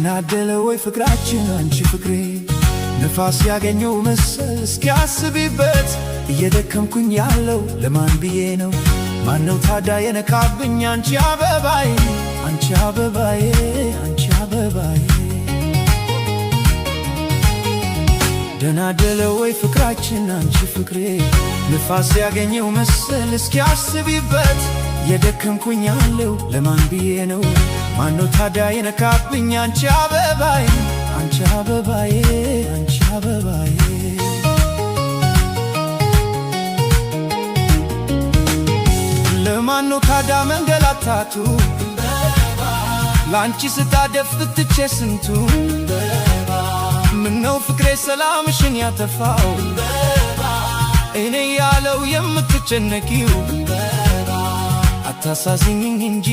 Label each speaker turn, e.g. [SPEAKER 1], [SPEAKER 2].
[SPEAKER 1] ደናደለ ወይ ፍቅራችን አንቺ ፍቅሬ ነፋስ ያገኘው መሰል እስኪያስቢበት እየደከምኩኝ ያለው ለማን ብዬ ነው? ማነው ታዳ የነካብኝ አንቺ አበባዬ አንቺ አበባዬ አንቺ አበባዬ ደናደለ ወይ ፍቅራችን አንቺ ፍቅሬ ነፋስ ያገኘው መሰል እስኪያስቢበት እየደከምኩኝ ያለው ለማን ብዬ ነው? ማነው ታዲያ የነካብኝ አንቺ አበባዬ አንቺ አበባዬ አንቺ አበባዬ ለማነው ታዲያ መንገላታቱ ላንቺ ስታደፍ ትቼ ስንቱ ምነው ፍቅሬ ሰላምሽን ያተፋው እኔ ያለው የምትጨነቂው አታሳዝኝኝ እንጂ